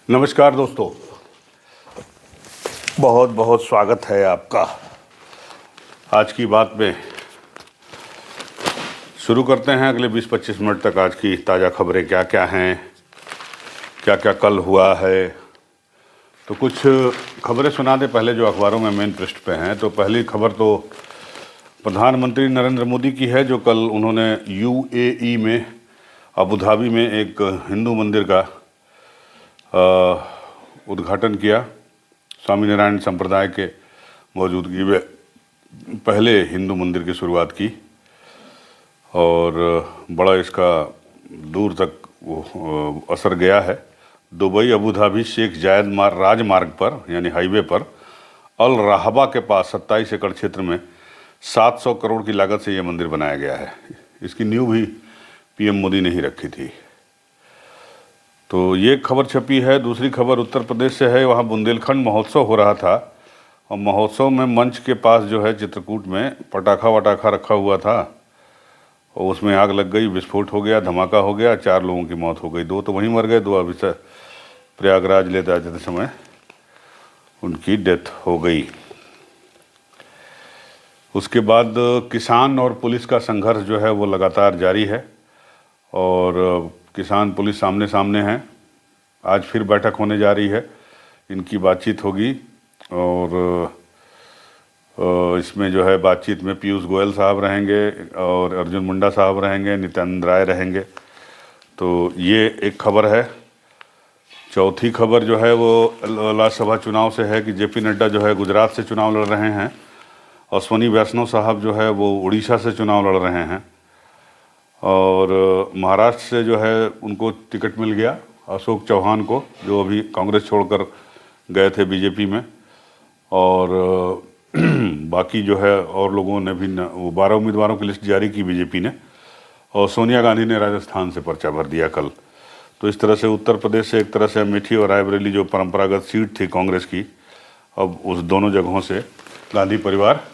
नमस्कार दोस्तों, बहुत बहुत स्वागत है आपका। आज की बात में शुरू करते हैं। अगले 20-25 मिनट तक आज की ताज़ा खबरें क्या क्या हैं, क्या क्या कल हुआ है। तो कुछ खबरें सुना दें पहले जो अखबारों में मेन पृष्ठ पे हैं। तो पहली खबर तो प्रधानमंत्री नरेंद्र मोदी की है, जो कल उन्होंने यूएई में अबू धाबी में एक हिंदू मंदिर का उद्घाटन किया। स्वामीनारायण संप्रदाय के मौजूदगी में पहले हिंदू मंदिर की शुरुआत की और बड़ा इसका दूर तक असर गया है। दुबई अबू धाबी शेख जायद राजमार्ग पर यानी हाईवे पर अल राहबा के पास 27 एकड़ क्षेत्र में 700 करोड़ की लागत से यह मंदिर बनाया गया है। इसकी नींव भी पीएम मोदी ने ही रखी थी। तो ये खबर छपी है। दूसरी खबर उत्तर प्रदेश से है। वहाँ बुंदेलखंड महोत्सव हो रहा था और महोत्सव में मंच के पास जो है चित्रकूट में पटाखा वटाखा रखा हुआ था और उसमें आग लग गई, विस्फोट हो गया, धमाका हो गया, 4 लोगों की मौत हो गई। 2 तो वहीं मर गए, 2 अभी से प्रयागराज ले जाते समय उनकी डेथ हो गई। उसके बाद किसान और पुलिस का संघर्ष जो है वो लगातार जारी है और किसान पुलिस सामने सामने हैं। आज फिर बैठक होने जा रही है, इनकी बातचीत होगी और इसमें जो है बातचीत में पीयूष गोयल साहब रहेंगे और अर्जुन मुंडा साहब रहेंगे, नित्यानंद राय रहेंगे। तो ये एक खबर है। चौथी खबर जो है वो लोकसभा चुनाव से है कि जेपी नड्डा जो है गुजरात से चुनाव लड़ रहे हैं और अश्विनी वैष्णव साहब जो है वो उड़ीसा से चुनाव लड़ रहे हैं और महाराष्ट्र से जो है उनको टिकट मिल गया अशोक चौहान को, जो अभी कांग्रेस छोड़कर गए थे बीजेपी में। और बाकी जो है और लोगों ने भी वो 12 उम्मीदवारों की लिस्ट जारी की बीजेपी ने और सोनिया गांधी ने राजस्थान से पर्चा भर दिया कल। तो इस तरह से उत्तर प्रदेश से एक तरह से अमेठी और रायबरेली जो परंपरागत सीट थी कांग्रेस की, अब उस दोनों जगहों से गांधी परिवार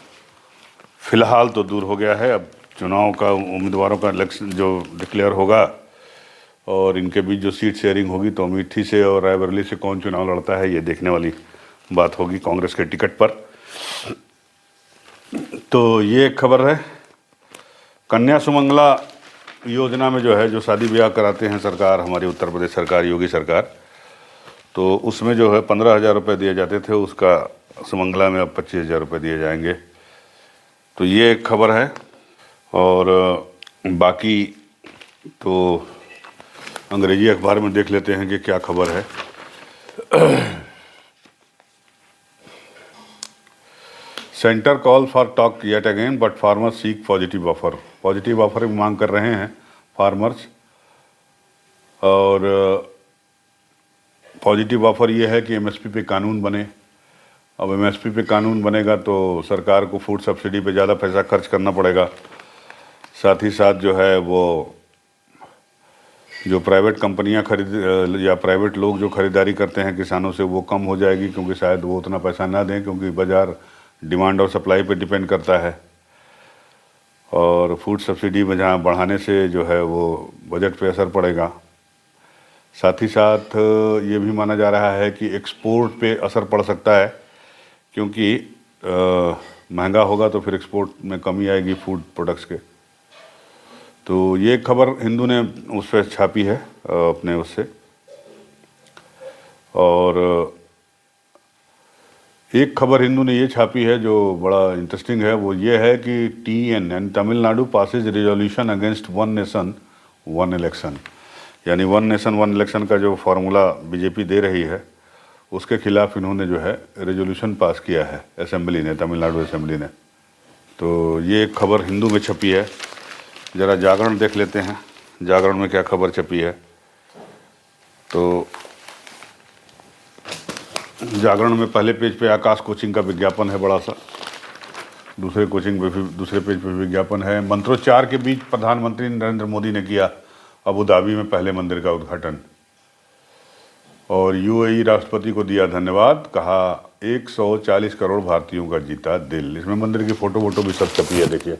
फिलहाल तो दूर हो गया है। अब चुनाव का उम्मीदवारों का इलेक्शन जो डिक्लेयर होगा और इनके बीच जो सीट शेयरिंग होगी तो अमेठी से और रायबरेली से कौन चुनाव लड़ता है ये देखने वाली बात होगी कांग्रेस के टिकट पर। तो ये एक खबर है। कन्या सुमंगला योजना में जो है जो शादी ब्याह कराते हैं सरकार, हमारी उत्तर प्रदेश सरकार, योगी सरकार, तो उसमें जो है 15,000 रुपये दिए जाते थे, उसका सुमंगला में अब 25,000 रुपये दिए जाएंगे। तो ये एक खबर है। और बाकी तो अंग्रेजी अखबार में देख लेते हैं कि क्या खबर है। Centre call for talk yet again but farmers seek positive offer. Positive offer की मांग कर रहे हैं फार्मर्स और पॉजिटिव ऑफर ये है कि एमएसपी पे कानून बने। अब एमएसपी पे कानून बनेगा तो सरकार को फूड सब्सिडी पे ज़्यादा पैसा खर्च करना पड़ेगा। साथ ही साथ जो है वो जो प्राइवेट कंपनियां खरीद या प्राइवेट लोग जो खरीदारी करते हैं किसानों से वो कम हो जाएगी, क्योंकि शायद वो उतना पैसा ना दें, क्योंकि बाज़ार डिमांड और सप्लाई पे डिपेंड करता है। और फूड सब्सिडी में जहाँ बढ़ाने से जो है वो बजट पे असर पड़ेगा। साथ ही साथ ये भी माना जा रहा है कि एक्सपोर्ट पे असर पड़ सकता है, क्योंकि महंगा होगा तो फिर एक्सपोर्ट में कमी आएगी फूड प्रोडक्ट्स के। तो ये खबर हिंदू ने उस पर छापी है अपने उससे। और एक खबर हिंदू ने ये छापी है जो बड़ा इंटरेस्टिंग है, वो ये है कि TN यानी Tamil Nadu passes resolution against one nation one election, यानी वन नेशन वन इलेक्शन का जो फार्मूला बीजेपी दे रही है उसके खिलाफ इन्होंने जो है रेजोल्यूशन पास किया है असेंबली ने, तमिलनाडु असेंबली ने। तो ये एक खबर हिंदू में छपी है। ज़रा जागरण देख लेते हैं, जागरण में क्या खबर छपी है। तो जागरण में पहले पेज पे आकाश कोचिंग का विज्ञापन है बड़ा सा, दूसरे पेज पे विज्ञापन है। मंत्रोच्चार के बीच प्रधानमंत्री नरेंद्र मोदी ने किया अबू धाबी में पहले मंदिर का उद्घाटन और यूएई राष्ट्रपति को दिया धन्यवाद, कहा 140 करोड़ भारतीयों का जीता दिल। इसमें मंदिर की फोटो भी सब छपी है, देखिए।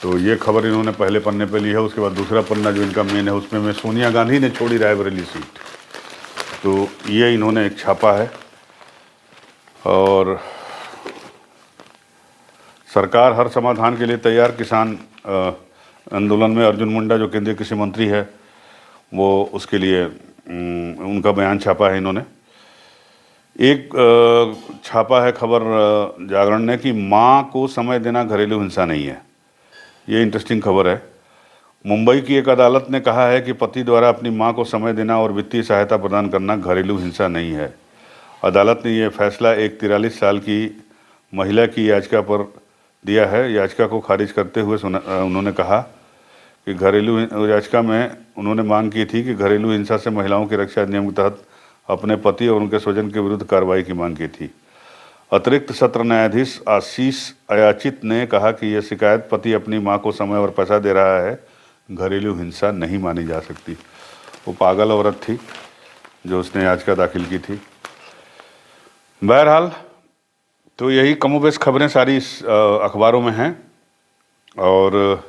तो ये खबर इन्होंने पहले पन्ने पे ली है। उसके बाद दूसरा पन्ना जो इनका मेन है उसमें में सोनिया गांधी ने छोड़ी रायबरेली सीट। तो ये इन्होंने एक छापा है और सरकार हर समाधान के लिए तैयार, किसान आंदोलन में अर्जुन मुंडा जो केंद्रीय कृषि मंत्री है वो उसके लिए उनका बयान छापा है इन्होंने। एक छापा है खबर जागरण ने कि मां को समय देना घरेलू हिंसा नहीं है। ये इंटरेस्टिंग खबर है। मुंबई की एक अदालत ने कहा है कि पति द्वारा अपनी मां को समय देना और वित्तीय सहायता प्रदान करना घरेलू हिंसा नहीं है। अदालत ने यह फैसला एक 43 साल की महिला की याचिका पर दिया है। याचिका को खारिज करते हुए उन्होंने कहा कि घरेलू याचिका में उन्होंने मांग की थी कि घरेलू हिंसा से महिलाओं की रक्षा अधिनियम के तहत अपने पति और उनके स्वजन के विरुद्ध कार्रवाई की मांग की थी। अतिरिक्त सत्र न्यायाधीश आशीष अयाचित ने कहा कि यह शिकायत पति अपनी मां को समय और पैसा दे रहा है घरेलू हिंसा नहीं मानी जा सकती। वो पागल औरत थी जो उसने याचिका दाखिल की थी। बहरहाल तो यही कमोबेश खबरें सारी अखबारों में हैं। और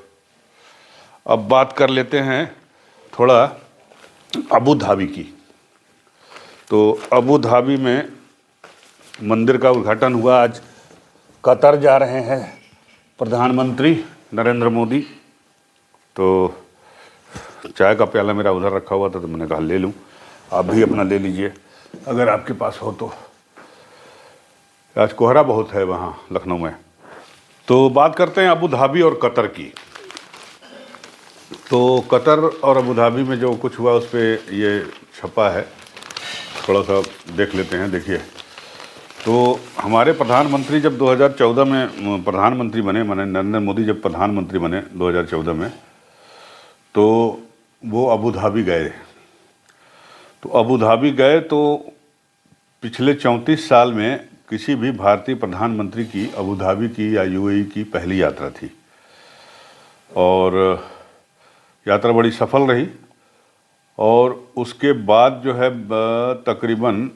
अब बात कर लेते हैं थोड़ा अबू धाबी की। तो अबू धाबी में मंदिर का उद्घाटन हुआ। आज कतर जा रहे हैं प्रधानमंत्री नरेंद्र मोदी। तो चाय का प्याला मेरा उधर रखा हुआ था तो मैंने कहा ले लूँ, आप भी अपना ले लीजिए अगर आपके पास हो तो। आज कोहरा बहुत है वहाँ लखनऊ में। तो बात करते हैं अबू धाबी और कतर की। तो कतर और अबू धाबी में जो कुछ हुआ उस पर ये छपा है, थोड़ा सा देख लेते हैं। देखिए, तो हमारे प्रधानमंत्री जब 2014 में प्रधानमंत्री बने, माने नरेंद्र मोदी जब प्रधानमंत्री बने 2014 में, तो वो अबू धाबी गए। तो अबू धाबी गए तो पिछले 34 साल में किसी भी भारतीय प्रधानमंत्री की अबू धाबी की या यूएई की पहली यात्रा थी और यात्रा बड़ी सफल रही। और उसके बाद जो है तकरीबन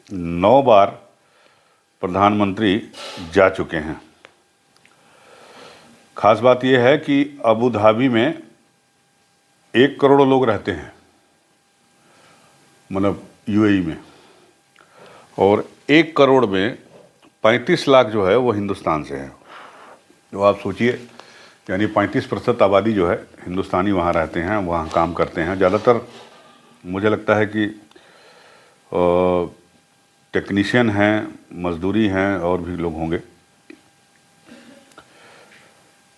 9 बार प्रधानमंत्री जा चुके हैं। खास बात यह है कि अबू धाबी में 1 करोड़ लोग रहते हैं, मतलब यूएई में, और 1 करोड़ में 35 लाख जो है वो हिंदुस्तान से है। तो आप सोचिए, यानी 35% आबादी जो है हिंदुस्तानी वहाँ रहते हैं, वहाँ काम करते हैं। ज़्यादातर मुझे लगता है कि टेक्नीशियन हैं, मजदूरी हैं और भी लोग होंगे।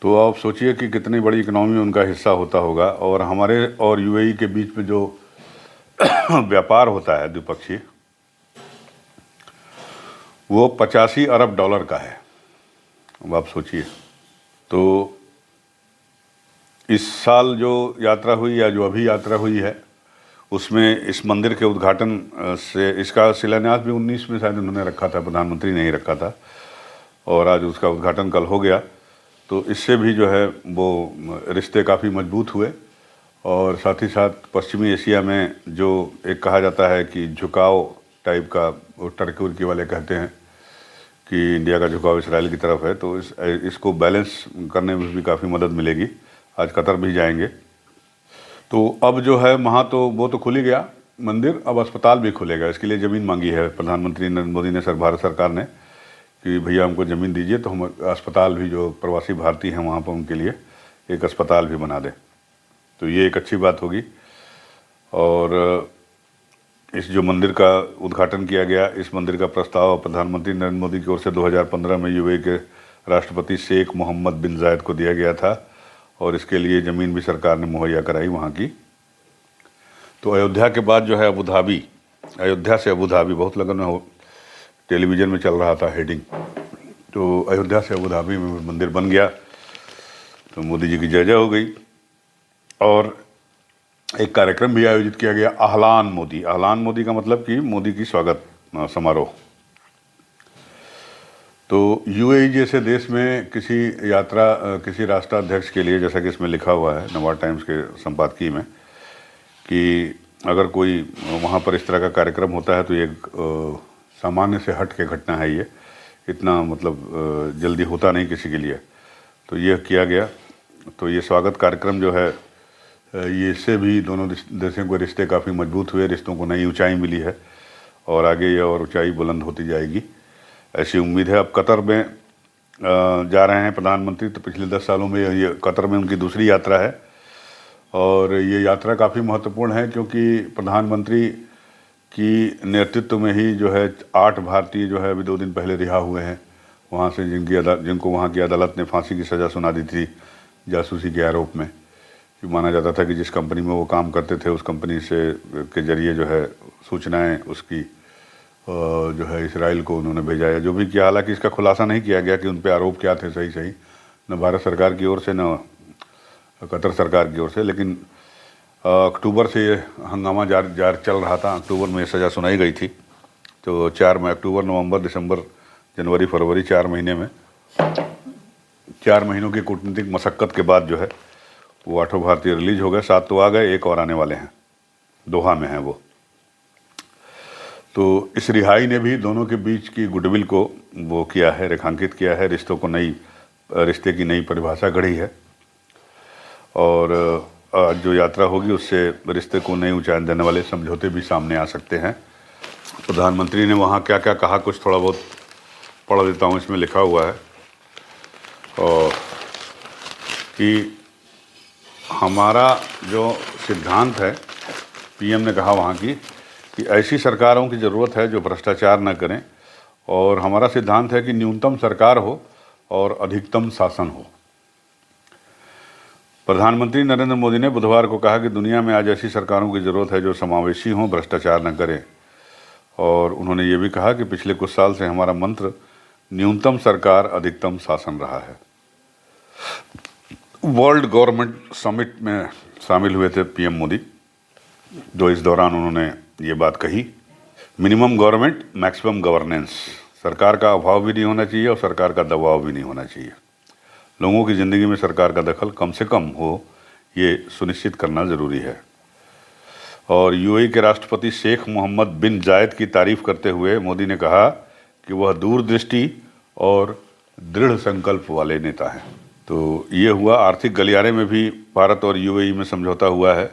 तो आप सोचिए कि कितनी बड़ी इकनॉमी उनका हिस्सा होता होगा। और हमारे और यूएई के बीच में जो व्यापार होता है द्विपक्षीय, वो 85 अरब डॉलर का है। अब आप सोचिए। तो इस साल जो यात्रा हुई या जो अभी यात्रा हुई है उसमें इस मंदिर के उद्घाटन से, इसका शिलान्यास भी 19 में शायद उन्होंने रखा था, प्रधानमंत्री ने ही रखा था, और आज उसका उद्घाटन कल हो गया। तो इससे भी जो है वो रिश्ते काफ़ी मजबूत हुए। और साथ ही साथ पश्चिमी एशिया में जो एक कहा जाता है कि झुकाव टाइप का, वो टर्की उर्की वाले कहते हैं कि इंडिया का झुकाव इसराइल की तरफ है, तो इसको बैलेंस करने में भी काफ़ी मदद मिलेगी। आज कतर भी जाएंगे। तो अब जो है वहाँ तो वो तो खुल ही गया मंदिर, अब अस्पताल भी खुलेगा। इसके लिए ज़मीन मांगी है प्रधानमंत्री नरेंद्र मोदी ने, भारत सरकार ने, कि भैया हमको ज़मीन दीजिए तो हम अस्पताल भी, जो प्रवासी भारतीय हैं वहाँ पर उनके लिए एक अस्पताल भी बना दें। तो ये एक अच्छी बात होगी। और इस जो मंदिर का उद्घाटन किया गया, इस मंदिर का प्रस्ताव प्रधानमंत्री नरेंद्र मोदी की ओर से 2015 में यूएई के राष्ट्रपति शेख मोहम्मद बिन जायद को दिया गया था और इसके लिए ज़मीन भी सरकार ने मुहैया कराई वहाँ की। तो अयोध्या के बाद जो है अबू धाबी, अयोध्या से अबू धाबी, बहुत लगन में टेलीविज़न में चल रहा था हेडिंग। तो अयोध्या से अबू धाबी में मंदिर बन गया, तो मोदी जी की जय जय हो गई। और एक कार्यक्रम भी आयोजित किया गया, अहलान मोदी। अहलान मोदी का मतलब कि मोदी की स्वागत समारोह। तो यूएई जैसे देश में किसी यात्रा, किसी राष्ट्राध्यक्ष के लिए, जैसा कि इसमें लिखा हुआ है नवाज टाइम्स के संपादकीय में, कि अगर कोई वहाँ पर इस तरह का कार्यक्रम होता है तो ये सामान्य से हट के घटना है। ये इतना मतलब जल्दी होता नहीं किसी के लिए। तो ये किया गया। तो ये स्वागत कार्यक्रम जो है ये इससे भी दोनों देशों के रिश्ते काफ़ी मजबूत हुए, रिश्तों को नई ऊंचाई मिली है और आगे ये और ऊंचाई बुलंद होती जाएगी, ऐसी उम्मीद है। अब कतर में जा रहे हैं प्रधानमंत्री, तो पिछले 10 सालों में ये कतर में उनकी दूसरी यात्रा है और ये यात्रा काफ़ी महत्वपूर्ण है क्योंकि प्रधानमंत्री की नेतृत्व में ही जो है 8 भारतीय जो है अभी 2 दिन पहले रिहा हुए हैं वहाँ से, जिनको वहाँ की अदालत ने फांसी की सज़ा सुना दी थी जासूसी के आरोप में। कि माना जाता था कि जिस कंपनी में वो काम करते थे उस कंपनी से के जरिए जो है सूचनाएं उसकी जो है इसराइल को उन्होंने भेजा या जो भी किया। हालांकि इसका खुलासा नहीं किया गया कि उन पे आरोप क्या थे सही न भारत सरकार की ओर से न कतर सरकार की ओर से, लेकिन अक्टूबर से ये हंगामा जार चल रहा था। अक्टूबर में सज़ा सुनाई गई थी, तो 4 में अक्टूबर, नवंबर, दिसंबर, जनवरी, फरवरी 4 महीने में 4 महीनों की कूटनीतिक मशक्क़त के बाद जो है वो 8 भारतीय रिलीज हो गए। 7 तो आ गए, 1 और आने वाले हैं, दोहा में हैं वो। तो इस रिहाई ने भी दोनों के बीच की गुडविल को वो किया है, रेखांकित किया है, रिश्ते की नई परिभाषा गढ़ी है और जो यात्रा होगी उससे रिश्ते को नई ऊंचाई देने वाले समझौते भी सामने आ सकते हैं। प्रधानमंत्री ने वहाँ क्या क्या कहा, कुछ थोड़ा बहुत पढ़ देता हूँ, इसमें लिखा हुआ है और कि हमारा जो सिद्धांत है, पीएम ने कहा वहाँ की, कि ऐसी सरकारों की ज़रूरत है जो भ्रष्टाचार न करें और हमारा सिद्धांत है कि न्यूनतम सरकार हो और अधिकतम शासन हो। प्रधानमंत्री नरेंद्र मोदी ने बुधवार को कहा कि दुनिया में आज ऐसी सरकारों की ज़रूरत है जो समावेशी हों, भ्रष्टाचार न करें और उन्होंने ये भी कहा कि पिछले कुछ साल से हमारा मंत्र न्यूनतम सरकार अधिकतम शासन रहा है। वर्ल्ड गवर्नमेंट समिट में शामिल हुए थे पीएम मोदी, जो इस दौरान उन्होंने ये बात कही, मिनिमम गवर्नमेंट मैक्सिमम गवर्नेंस, सरकार का अभाव भी नहीं होना चाहिए और सरकार का दबाव भी नहीं होना चाहिए। लोगों की ज़िंदगी में सरकार का दखल कम से कम हो, ये सुनिश्चित करना ज़रूरी है। और यूएई के राष्ट्रपति शेख मोहम्मद बिन जायद की तारीफ करते हुए मोदी ने कहा कि वह दूरदृष्टि और दृढ़ संकल्प वाले नेता हैं। तो ये हुआ। आर्थिक गलियारे में भी भारत और यूएई में समझौता हुआ है।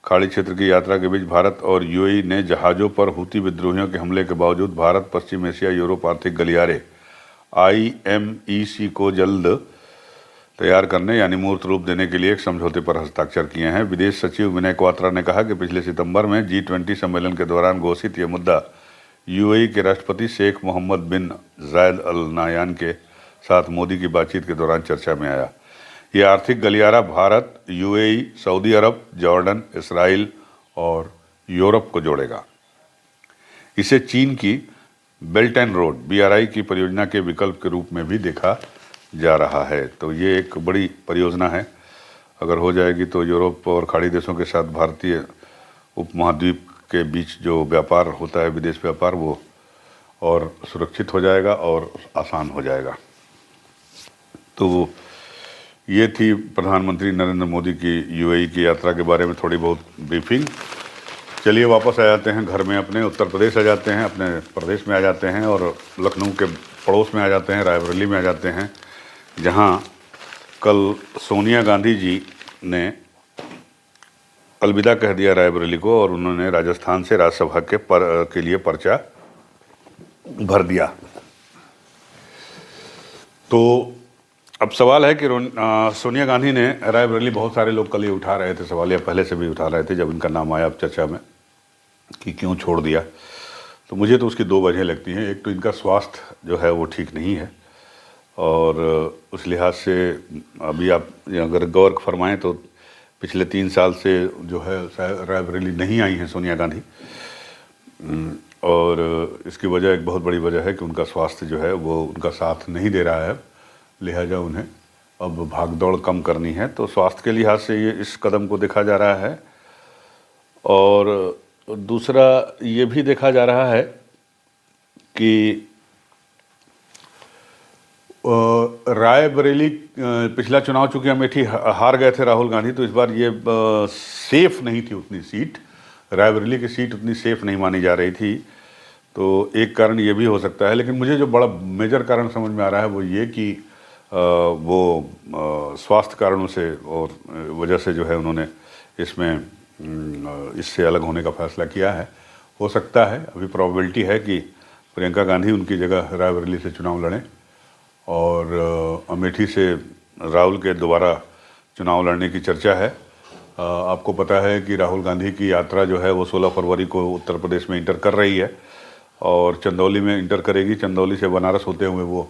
खाड़ी क्षेत्र की यात्रा के बीच भारत और यूएई ने जहाज़ों पर हूती विद्रोहियों के हमले के बावजूद भारत, पश्चिम एशिया, यूरोप आर्थिक गलियारे IMEC को जल्द तैयार करने यानी मूर्त रूप देने के लिए एक समझौते पर हस्ताक्षर किए हैं। विदेश सचिव विनय क्वात्रा ने कहा कि पिछले सितंबर में G20 सम्मेलन के दौरान घोषित ये मुद्दा यूएई के राष्ट्रपति शेख मोहम्मद बिन जायद अल नाहयान के साथ मोदी की बातचीत के दौरान चर्चा में आया। ये आर्थिक गलियारा भारत, यूएई, सऊदी अरब, जॉर्डन, इसराइल और यूरोप को जोड़ेगा। इसे चीन की बेल्ट एंड रोड BRI की परियोजना के विकल्प के रूप में भी देखा जा रहा है। तो ये एक बड़ी परियोजना है, अगर हो जाएगी तो यूरोप और खाड़ी देशों के साथ भारतीय उपमहाद्वीप के बीच जो व्यापार होता है, विदेश व्यापार, वो और सुरक्षित हो जाएगा और आसान हो जाएगा। तो ये थी प्रधानमंत्री नरेंद्र मोदी की यूएई की यात्रा के बारे में थोड़ी बहुत ब्रीफिंग। चलिए वापस आ जाते हैं घर में, अपने उत्तर प्रदेश आ जाते हैं, अपने प्रदेश में आ जाते हैं और लखनऊ के पड़ोस में आ जाते हैं, रायबरेली में आ जाते हैं, जहां कल सोनिया गांधी जी ने अलविदा कह दिया रायबरेली को और उन्होंने राजस्थान से राज्यसभा के लिए पर्चा भर दिया। तो अब सवाल है कि सोनिया गांधी ने रायबरेली, बहुत सारे लोग कल ये उठा रहे थे सवाल, या पहले से भी उठा रहे थे जब इनका नाम आया अब चर्चा में, कि क्यों छोड़ दिया। तो मुझे तो उसकी 2 वजह लगती हैं। एक तो इनका स्वास्थ्य जो है वो ठीक नहीं है और उस लिहाज से अभी आप अगर गौर फरमाएं तो पिछले 3 साल से जो है रायबरेली नहीं आई हैं सोनिया गांधी और इसकी वजह, एक बहुत बड़ी वजह है कि उनका स्वास्थ्य जो है वो उनका साथ नहीं दे रहा है, लिहाजा उन्हें अब भागदौड़ कम करनी है। तो स्वास्थ्य के लिहाज से ये इस कदम को देखा जा रहा है। और दूसरा ये भी देखा जा रहा है कि रायबरेली, पिछला चुनाव चूँकि अमेठी हार गए थे राहुल गांधी, तो इस बार ये सेफ नहीं थी उतनी सीट, रायबरेली की सीट उतनी सेफ नहीं मानी जा रही थी। तो एक कारण ये भी हो सकता है, लेकिन मुझे जो बड़ा मेजर कारण समझ में आ रहा है वो ये कि वो स्वास्थ्य कारणों से और वजह से जो है उन्होंने इसमें इससे अलग होने का फैसला किया है। हो सकता है, अभी प्रोबेबिलिटी है कि प्रियंका गांधी उनकी जगह रायबरेली से चुनाव लड़ें और अमेठी से राहुल के दोबारा चुनाव लड़ने की चर्चा है। आपको पता है कि राहुल गांधी की यात्रा जो है वो 16 फरवरी को उत्तर प्रदेश में इंटर कर रही है और चंदौली में इंटर करेगी। चंदौली से बनारस होते हुए वो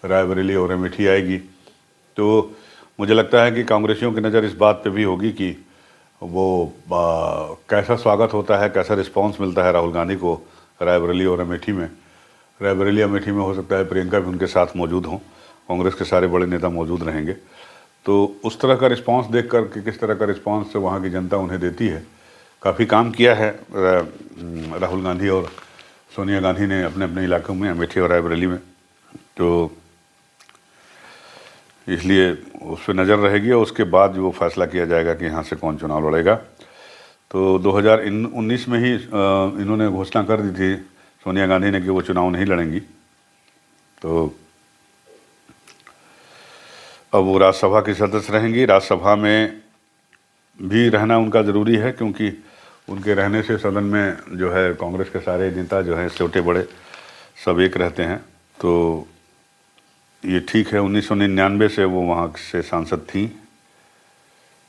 रायबरेली और अमेठी आएगी। तो मुझे लगता है कि कांग्रेसियों की नज़र इस बात पे भी होगी कि वो कैसा स्वागत होता है, कैसा रिस्पांस मिलता है राहुल गांधी को रायबरेली और अमेठी में। रायबरेली अमेठी में हो सकता है प्रियंका भी उनके साथ मौजूद हों, कांग्रेस के सारे बड़े नेता मौजूद रहेंगे। तो उस तरह का रिस्पांस देख कर कि किस तरह का रिस्पांस वहाँ की जनता उन्हें देती है। काफ़ी काम किया है राहुल गांधी और सोनिया गांधी ने अपने अपने इलाकों में, अमेठी और रायबरेली में, तो इसलिए उस पर नज़र रहेगी और उसके बाद वो फैसला किया जाएगा कि यहाँ से कौन चुनाव लड़ेगा। तो 2019 में ही इन्होंने घोषणा कर दी थी सोनिया गांधी ने कि वो चुनाव नहीं लड़ेंगी। तो अब वो राज्यसभा की सदस्य रहेंगी। राज्यसभा में भी रहना उनका ज़रूरी है क्योंकि उनके रहने से सदन में जो है कांग्रेस के सारे नेता जो हैं, छोटे बड़े, सब एक रहते हैं। तो ये ठीक है। 1999 से वो वहाँ से सांसद थी,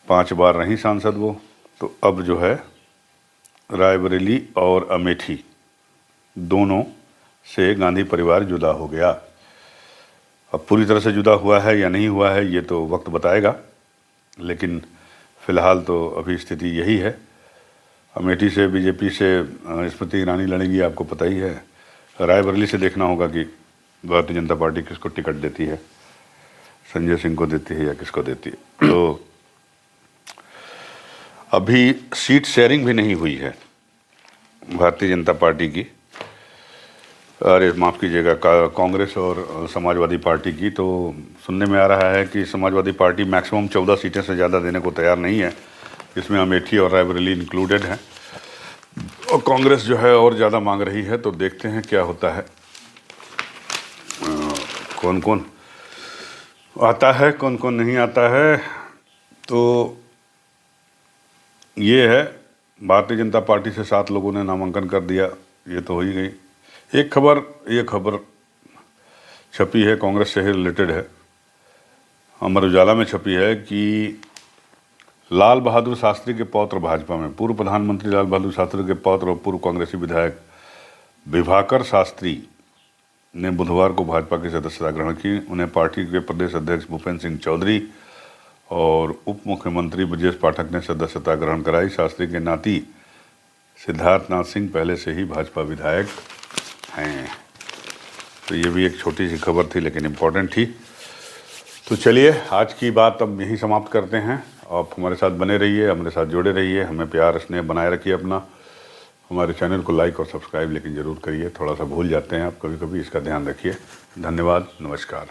5 बार रही सांसद वो। तो अब जो है रायबरेली और अमेठी दोनों से गांधी परिवार जुदा हो गया। अब पूरी तरह से जुदा हुआ है या नहीं हुआ है ये तो वक्त बताएगा, लेकिन फ़िलहाल तो अभी स्थिति यही है। अमेठी से बीजेपी से स्मृति ईरानी लड़ेंगी, आपको पता ही है। रायबरेली से देखना होगा कि भारतीय जनता पार्टी किसको टिकट देती है, संजय सिंह को देती है या किसको देती है। तो अभी सीट शेयरिंग भी नहीं हुई है भारतीय जनता पार्टी की, अरे माफ़ कीजिएगा, कांग्रेस और समाजवादी पार्टी की। तो सुनने में आ रहा है कि समाजवादी पार्टी मैक्सिमम 14 सीटें से ज़्यादा देने को तैयार नहीं है, इसमें अमेठी और रायबरेली इंक्लूडेड हैं। और कांग्रेस जो है और ज़्यादा मांग रही है। तो देखते हैं क्या होता है, कौन कौन आता है, कौन कौन नहीं आता है। तो ये है, भारतीय जनता पार्टी से 7 लोगों ने नामांकन कर दिया, ये तो हो ही गई। एक खबर छपी है, कांग्रेस से ही रिलेटेड है, अमर उजाला में छपी है कि लाल बहादुर शास्त्री के पौत्र भाजपा में, पूर्व प्रधानमंत्री लाल बहादुर शास्त्री के पौत्र और पूर्व कांग्रेसी विधायक विभाकर शास्त्री ने बुधवार को भाजपा की सदस्यता ग्रहण की। उन्हें पार्टी के प्रदेश अध्यक्ष भूपेंद्र सिंह चौधरी और उप मुख्यमंत्री ब्रजेश पाठक ने सदस्यता ग्रहण कराई। शास्त्री के नाती सिद्धार्थनाथ सिंह पहले से ही भाजपा विधायक हैं। तो ये भी एक छोटी सी खबर थी लेकिन इम्पोर्टेंट थी। तो चलिए आज की बात अब यहीं समाप्त करते हैं। आप हमारे साथ बने रहिए, हमारे साथ जुड़े रहिए, हमें प्यार स्नेह बनाए रखिए अपना। हमारे चैनल को लाइक और सब्सक्राइब लेकिन ज़रूर करिए, थोड़ा सा भूल जाते हैं आप कभी कभी, इसका ध्यान रखिए। धन्यवाद, नमस्कार।